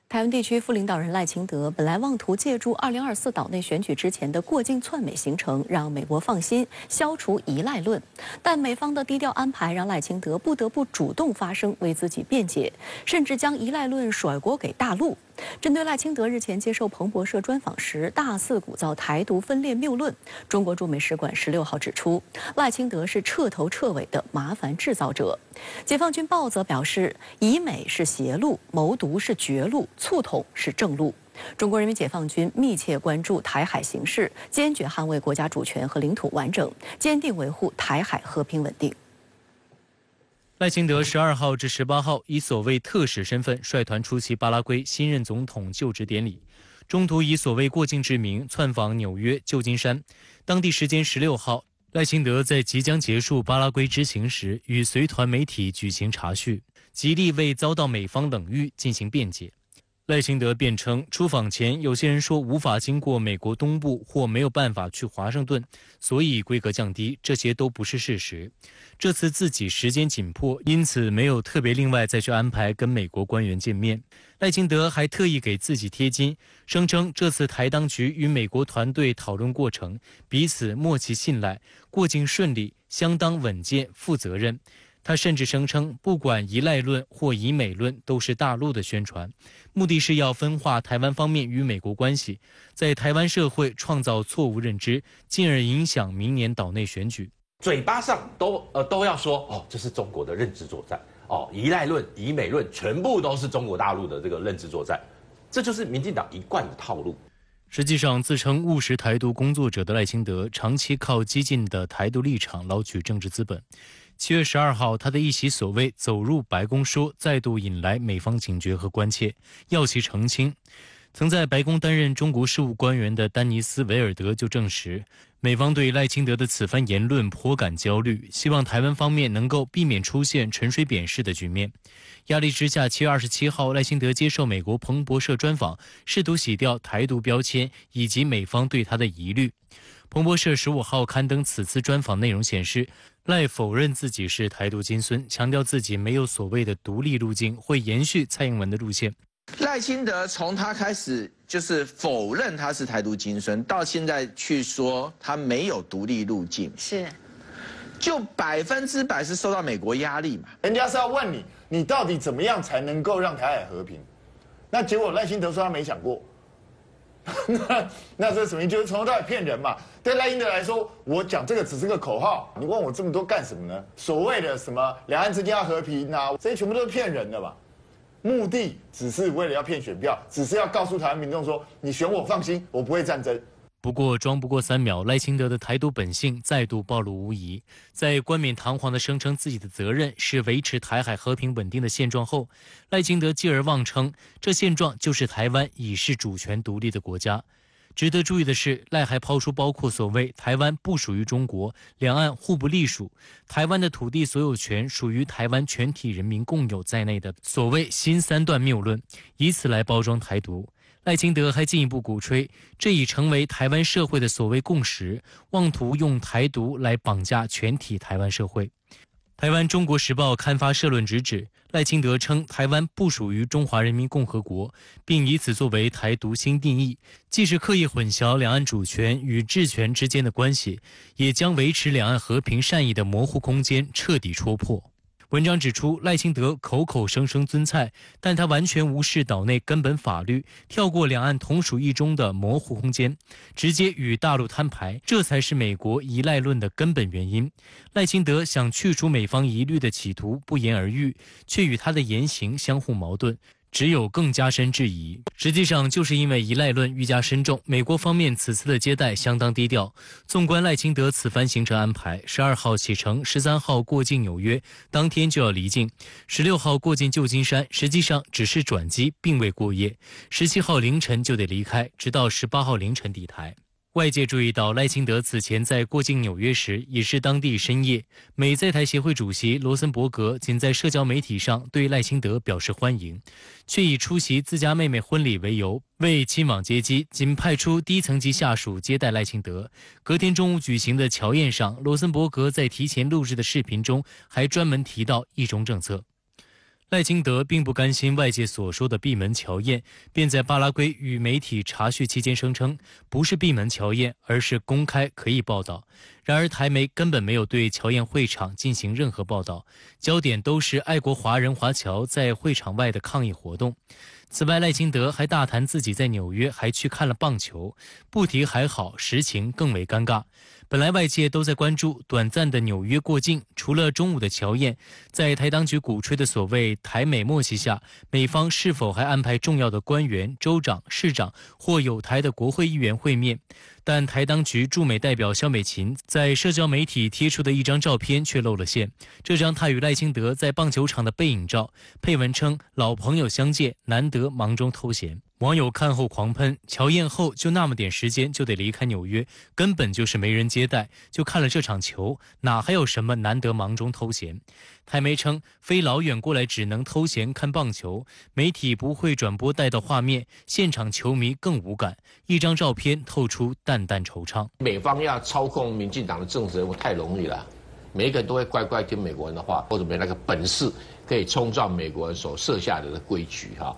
台湾地区副领导人赖清德本来妄图借助2024岛内选举之前的过境窜美行程，让美国放心，消除依赖论。但美方的低调安排让赖清德不得不主动发声，为自己辩解，甚至将依赖论甩锅给大陆。针对赖清德日前接受彭博社专访时大肆鼓噪台独分裂谬论，中国驻美使馆16号指出，赖清德是彻头彻尾的麻烦制造者。解放军报则表示，以美是邪路，谋独是绝路，促统是正路。中国人民解放军密切关注台海形势，坚决捍卫国家主权和领土完整，坚定维护台海和平稳定。赖清德12号至18号以所谓特使身份率团出席巴拉圭新任总统就职典礼，中途以所谓过境之名窜访纽约、旧金山。当地时间16号，赖清德在即将结束巴拉圭之行时，与随团媒体举行茶叙，极力为遭到美方冷遇进行辩解。赖清德辩称，出访前有些人说无法经过美国东部或没有办法去华盛顿，所以规格降低，这些都不是事实。这次自己时间紧迫，因此没有特别另外再去安排跟美国官员见面。赖清德还特意给自己贴金，声称这次台当局与美国团队讨论过程，彼此默契信赖，过境顺利，相当稳健、负责任。他甚至声称，不管依赖论或以美论都是大陆的宣传，目的是要分化台湾方面与美国关系，在台湾社会创造错误认知，进而影响明年岛内选举。嘴巴上都要说这是中国的认知作战依赖论、以美论全部都是中国大陆的这个认知作战，这就是民进党一贯的套路。实际上，自称务实台独工作者的赖清德，长期靠激进的台独立场捞取政治资本。7月12号，他的一席所谓走入白宫说，再度引来美方警觉和关切，要其澄清。曾在白宫担任中国事务官员的丹尼斯·维尔德就证实，美方对赖清德的此番言论颇感焦虑，希望台湾方面能够避免出现陈水扁式的局面。压力之下，7月27号，赖清德接受美国彭博社专访，试图洗掉台独标签以及美方对他的疑虑。彭博社15号刊登此次专访内容显示，赖否认自己是台独金孙，强调自己没有所谓的独立路径，会延续蔡英文的路线。赖清德从他开始就是否认他是台独金孙，到现在去说他没有独立路径，就100%是受到美国压力嘛？人家是要问你，你到底怎么样才能够让台海和平？那结果赖清德说他没想过。那这什么？就是从头到尾骗人嘛。对赖清德来说，我讲这个只是个口号，你问我这么多干什么呢？所谓的什么两岸之间要和平啊，这些全部都是骗人的嘛。目的只是为了要骗选票，只是要告诉台湾民众说，你选我放心，我不会战争。不过装不过3秒，赖清德的台独本性再度暴露无遗。在冠冕堂皇地声称自己的责任是维持台海和平稳定的现状后，赖清德继而妄称这现状就是台湾已是主权独立的国家。值得注意的是，赖还抛出包括所谓台湾不属于中国、两岸互不隶属、台湾的土地所有权属于台湾全体人民共有在内的所谓新3段谬论，以此来包装台独。赖清德还进一步鼓吹，这已成为台湾社会的所谓共识，妄图用台独来绑架全体台湾社会。台湾《中国时报》刊发社论直指，赖清德称台湾不属于中华人民共和国，并以此作为台独新定义，既是刻意混淆两岸主权与治权之间的关系，也将维持两岸和平善意的模糊空间彻底戳破。文章指出，赖清德口口声声尊蔡，但他完全无视岛内根本法律，跳过两岸同属一中的模糊空间，直接与大陆摊牌，这才是美国依赖论的根本原因。赖清德想去除美方疑虑的企图不言而喻，却与他的言行相互矛盾，只有更加深质疑。实际上，就是因为依赖论愈加深重，美国方面此次的接待相当低调。纵观赖清德此番行程安排，12号启程，13号过境纽约，当天就要离境；16号过境旧金山，实际上只是转机，并未过夜；17号凌晨就得离开，直到18号凌晨抵台。外界注意到，赖清德此前在过境纽约时已是当地深夜。美在台协会主席罗森伯格仅在社交媒体上对赖清德表示欢迎，却以出席自家妹妹婚礼为由，为亲往接机，仅派出低层级下属接待赖清德。隔天中午举行的乔宴上，罗森伯格在提前录制的视频中还专门提到一中政策。赖清德并不甘心外界所说的闭门乔宴，便在巴拉圭与媒体查叙期间声称，不是闭门乔宴，而是公开可以报道。然而台媒根本没有对乔宴会场进行任何报道，焦点都是爱国华人华侨在会场外的抗议活动。此外，赖清德还大谈自己在纽约还去看了棒球，不提还好，实情更为尴尬。本来外界都在关注短暂的纽约过境，除了中午的乔宴，在台当局鼓吹的所谓台美默契下，美方是否还安排重要的官员、州长、市长或有台的国会议员会面？但台当局驻美代表萧美琴在社交媒体贴出的一张照片却露了馅，这张她与赖清德在棒球场的背影照，配文称老朋友相见，难得忙中偷闲。网友看后狂喷，乔宴后就那么点时间就得离开纽约，根本就是没人接待，就看了这场球，哪还有什么难得忙中偷闲？台媒称飞老远过来只能偷闲看棒球，媒体不会转播带到画面，现场球迷更无感，一张照片透出淡淡惆怅。美方要操控民进党的政治人物太容易了，每一个人都会乖乖听美国人的话，或者没那个本事可以冲撞美国人所设下的规矩哈。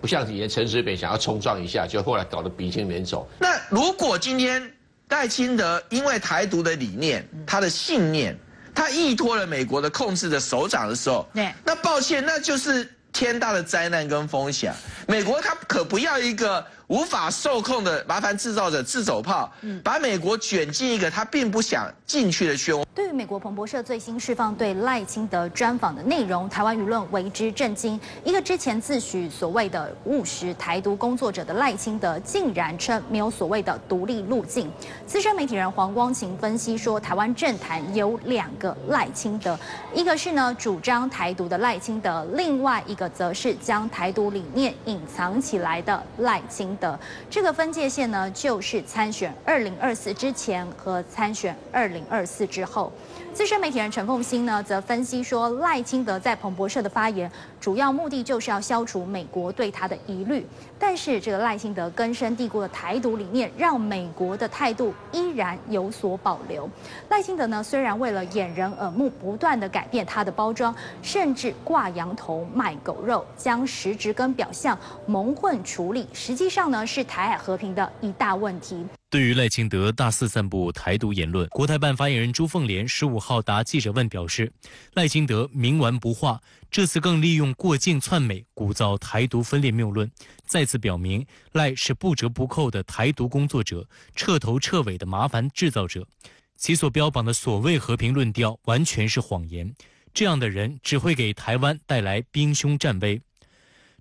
不像以前陈水扁想要冲撞一下，就后来搞得鼻青脸肿。那如果今天赖清德因为台独的理念、他的信念，他依托了美国的控制的手掌的时候，那抱歉，那就是天大的灾难跟风险。美国他可不要一个无法受控的麻烦制造者自走炮，把美国卷进一个他并不想进去的漩涡。对于美国彭博社最新释放对赖清德专访的内容，台湾舆论为之震惊。一个之前自诩所谓的务实台独工作者的赖清德，竟然称没有所谓的独立路径。资深媒体人黄光芹分析说，台湾政坛有2个赖清德，一个是主张台独的赖清德，另外一个则是将台独理念隐藏起来的赖清德。这个分界线就是参选2024之前和参选2024之后。资深媒体人陈凤馨则分析说，赖清德在彭博社的发言，主要目的就是要消除美国对他的疑虑。但是这个赖清德根深蒂固的台独理念，让美国的态度依然有所保留。赖清德虽然为了掩人耳目，不断的改变他的包装，甚至挂羊头卖狗肉，将实质跟表象蒙混处理，实际上是台海和平的一大问题。对于赖清德大肆散布台独言论，国台办发言人朱凤莲15号答记者问表示，赖清德冥顽不化，这次更利用过境窜美，鼓噪台独分裂谬论，再次表明赖是不折不扣的台独工作者，彻头彻尾的麻烦制造者。其所标榜的所谓和平论调完全是谎言，这样的人只会给台湾带来兵凶战危。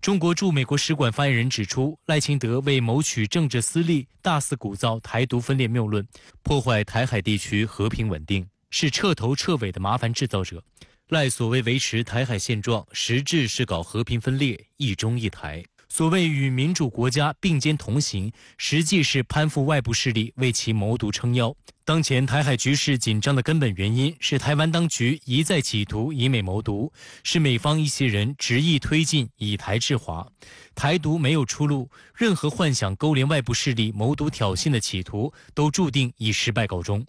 中国驻美国使馆发言人指出，赖清德为谋取政治私利，大肆鼓噪台独分裂谬论，破坏台海地区和平稳定，是彻头彻尾的麻烦制造者。赖所谓维持台海现状，实质是搞和平分裂，一中一台。所谓与民主国家并肩同行，实际是攀附外部势力，为其谋独撑腰。当前台海局势紧张的根本原因是台湾当局一再企图以美谋独，是美方一些人执意推进以台制华。台独没有出路，任何幻想勾连外部势力谋独挑衅的企图，都注定以失败告终。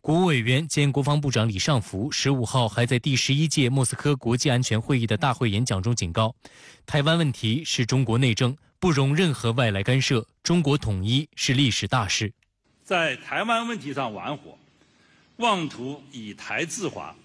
国务委员兼国防部长李尚福15号还在第11届莫斯科国际安全会议的大会演讲中警告，台湾问题是中国内政，不容任何外来干涉，中国统一是历史大事。在台湾问题上玩火，妄图以台制华，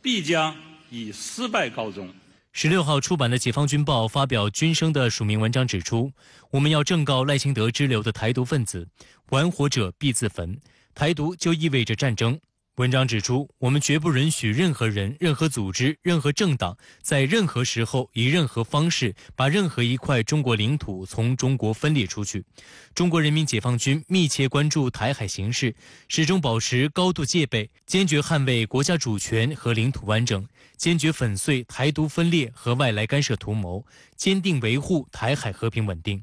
必将以失败告终。16号出版的《解放军报》发表军声的署名文章指出，我们要正告赖清德支流的台独分子，玩火者必自焚，台独就意味着战争。文章指出，我们绝不允许任何人、任何组织、任何政党在任何时候以任何方式把任何一块中国领土从中国分裂出去。中国人民解放军密切关注台海形势，始终保持高度戒备，坚决捍卫国家主权和领土完整，坚决粉碎台独分裂和外来干涉图谋，坚定维护台海和平稳定。